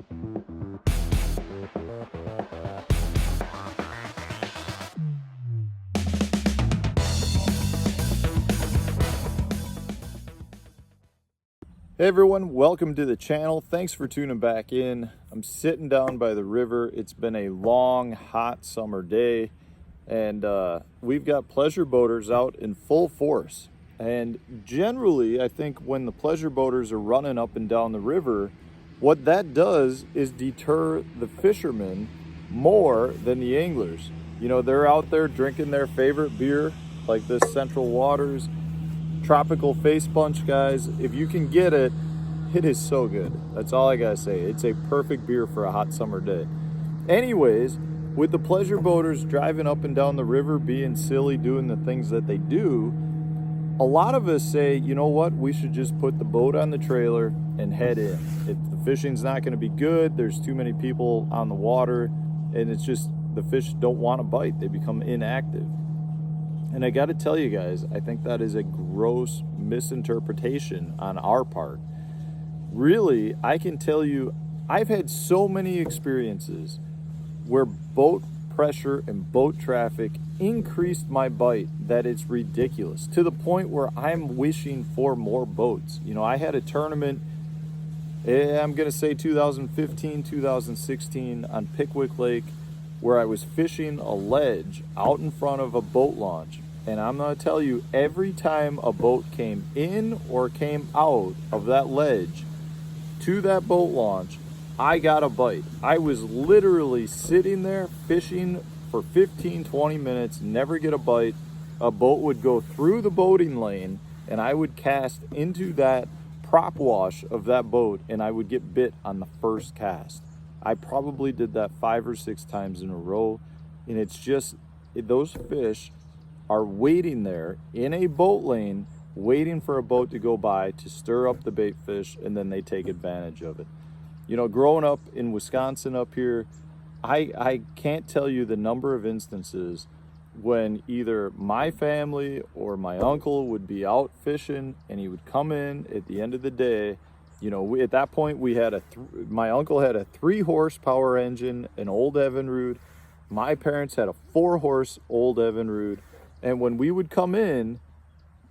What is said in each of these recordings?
Hey everyone, welcome to the channel. Thanks for tuning back in. I'm sitting down by the river. It's been a long, hot summer day, and we've got pleasure boaters out in full force. And generally, I think when the pleasure boaters are running up and down the river, what that does is deter the fishermen more than the anglers. You know, they're out there drinking their favorite beer, like this Central Waters Tropical Face Punch, guys. If you can get it, it is so good. That's all I gotta say. It's a perfect beer for a hot summer day. Anyways, with the pleasure boaters driving up and down the river, being silly, doing the things that they do, a lot of us say, you know what, we should just put the boat on the trailer and head in. If the fishing's not gonna be good, there's too many people on the water, and it's just the fish don't want to bite. They become inactive. And I got to tell you guys, I think that is a gross misinterpretation on our part. Really, I can tell you, I've had so many experiences where boat pressure and boat traffic increased my bite that it's ridiculous, to the point where I'm wishing for more boats. You know, I had a tournament, I'm going to say 2015, 2016 on Pickwick Lake, where I was fishing a ledge out in front of a boat launch. And I'm gonna tell you, every time a boat came in or came out of that ledge to that boat launch, I got a bite. I was literally sitting there fishing for 15, 20 minutes, never get a bite. A boat would go through the boating lane and I would cast into that prop wash of that boat and I would get bit on the first cast. I probably did that 5 or 6 times in a row, and it's just, those fish are waiting there in a boat lane, waiting for a boat to go by to stir up the bait fish, and then they take advantage of it. You know, growing up in Wisconsin up here, I can't tell you the number of instances when either my family or my uncle would be out fishing and he would come in at the end of the day. You know, at that point, we had my uncle had a 3 horsepower engine, an old Evinrude. My parents had a 4 horse old Evinrude. And when we would come in,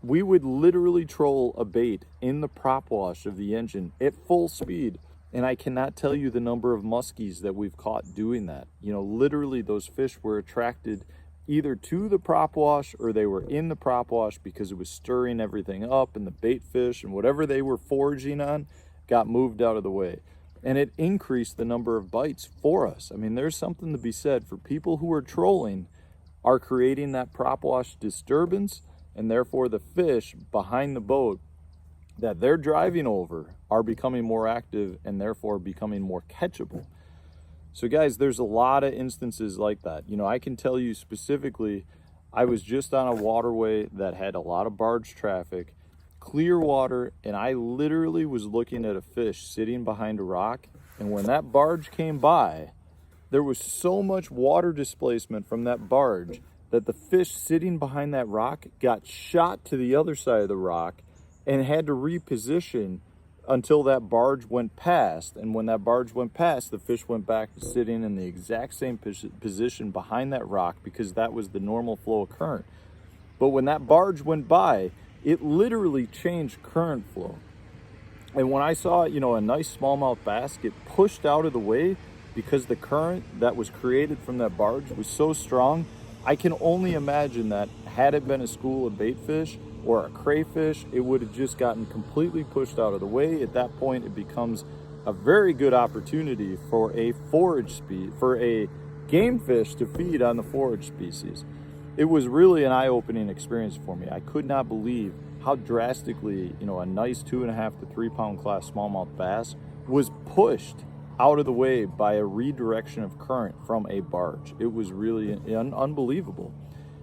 we would literally troll a bait in the prop wash of the engine at full speed. And I cannot tell you the number of muskies that we've caught doing that. You know, literally those fish were attracted either to the prop wash or they were in the prop wash because it was stirring everything up, and the bait fish and whatever they were foraging on got moved out of the way. And it increased the number of bites for us. I mean, there's something to be said for people who are trolling are creating that prop wash disturbance, and therefore the fish behind the boat that they're driving over are becoming more active and therefore becoming more catchable. So guys, there's a lot of instances like that. You know, I can tell you specifically, I was just on a waterway that had a lot of barge traffic, clear water, and I literally was looking at a fish sitting behind a rock. And when that barge came by, there was so much water displacement from that barge that the fish sitting behind that rock got shot to the other side of the rock and had to reposition until that barge went past. And when that barge went past, the fish went back to sitting in the exact same position behind that rock because that was the normal flow of current. But when that barge went by, it literally changed current flow. And when I saw, you know, a nice smallmouth bass get pushed out of the way because the current that was created from that barge was so strong, I can only imagine that had it been a school of bait fish or a crayfish, it would have just gotten completely pushed out of the way. At that point, it becomes a very good opportunity for a game fish to feed on the forage species. It was really an eye-opening experience for me. I could not believe how drastically, you know, a nice 2.5 to 3 pound class smallmouth bass was pushed out of the way by a redirection of current from a barge. It was really unbelievable.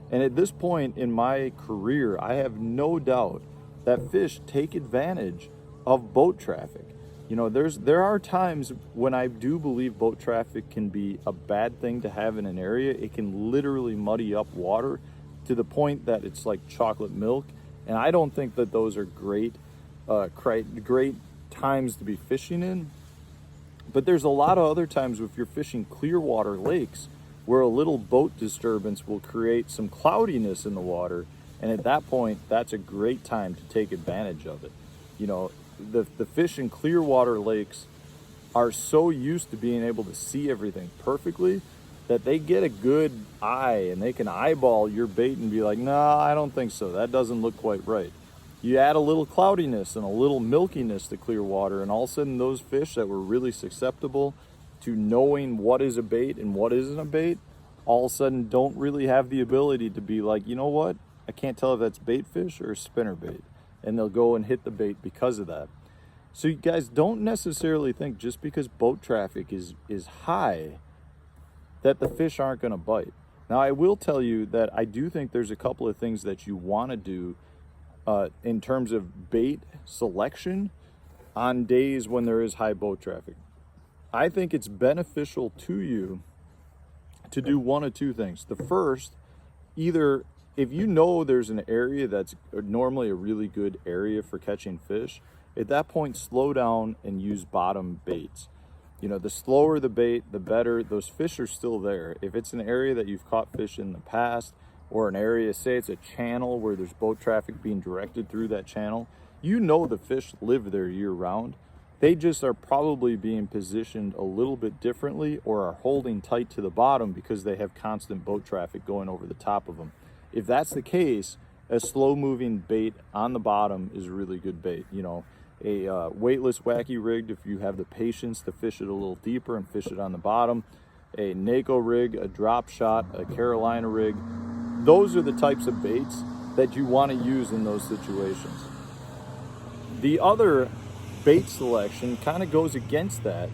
And at this point in my career, I have no doubt that fish take advantage of boat traffic. You know, there are times when I do believe boat traffic can be a bad thing to have in an area. It can literally muddy up water to the point that it's like chocolate milk. And I don't think that those are great times to be fishing in. But there's a lot of other times if you're fishing clear water lakes where a little boat disturbance will create some cloudiness in the water. And at that point, that's a great time to take advantage of it. You know, the fish in clear water lakes are so used to being able to see everything perfectly that they get a good eye and they can eyeball your bait and be like, no, I don't think so. That doesn't look quite right. You add a little cloudiness and a little milkiness to clear water, and all of a sudden those fish that were really susceptible to knowing what is a bait and what isn't a bait, all of a sudden don't really have the ability to be like, you know what? I can't tell if that's bait fish or spinner bait. And they'll go and hit the bait because of that. So you guys don't necessarily think just because boat traffic is high that the fish aren't going to bite. Now, I will tell you that I do think there's a couple of things that you want to do in terms of bait selection on days when there is high boat traffic. I think it's beneficial to you to do one of two things. The first, either if you know there's an area that's normally a really good area for catching fish, at that point, slow down and use bottom baits. You know, the slower the bait, the better. Those fish are still there. If it's an area that you've caught fish in the past, or an area, say it's a channel where there's boat traffic being directed through that channel, you know the fish live there year round. They just are probably being positioned a little bit differently or are holding tight to the bottom because they have constant boat traffic going over the top of them. If that's the case, a slow moving bait on the bottom is a really good bait. You know, a weightless wacky rigged, if you have the patience to fish it a little deeper and fish it on the bottom, a NACO rig, a drop shot, a Carolina rig, those are the types of baits that you want to use in those situations. The other bait selection kind of goes against that,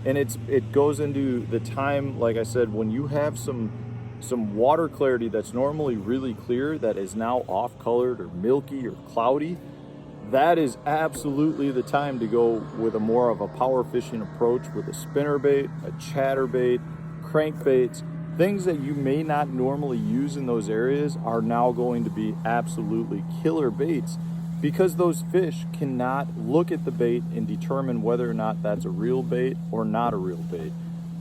and it goes into the time, like I said, when you have some water clarity that's normally really clear that is now off colored or milky or cloudy. That is absolutely the time to go with a more of a power fishing approach with a spinner bait, a chatterbait, crankbaits. Things that you may not normally use in those areas are now going to be absolutely killer baits because those fish cannot look at the bait and determine whether or not that's a real bait or not a real bait.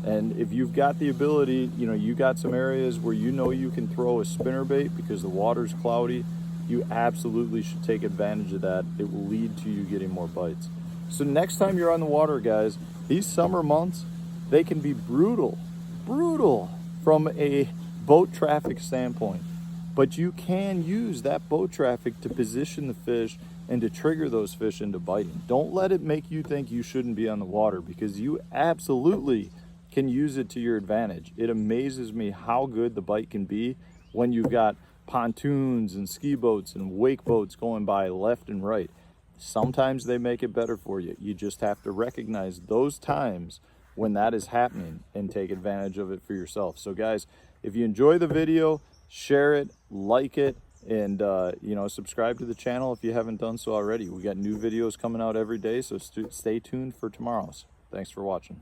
And if you've got the ability, you know, you got some areas where you know you can throw a spinner bait because the water's cloudy, you absolutely should take advantage of that. It will lead to you getting more bites. So next time you're on the water, guys, these summer months, they can be brutal from a boat traffic standpoint. But you can use that boat traffic to position the fish and to trigger those fish into biting. Don't let it make you think you shouldn't be on the water because you absolutely can use it to your advantage. It amazes me how good the bite can be when you've got pontoons and ski boats and wake boats going by left and right. Sometimes they make it better for you. You just have to recognize those times when that is happening and take advantage of it for yourself. So guys, if you enjoy the video, share it, like it, and you know, subscribe to the channel if you haven't done so already. We got new videos coming out every day, so stay tuned for tomorrow's. Thanks for watching.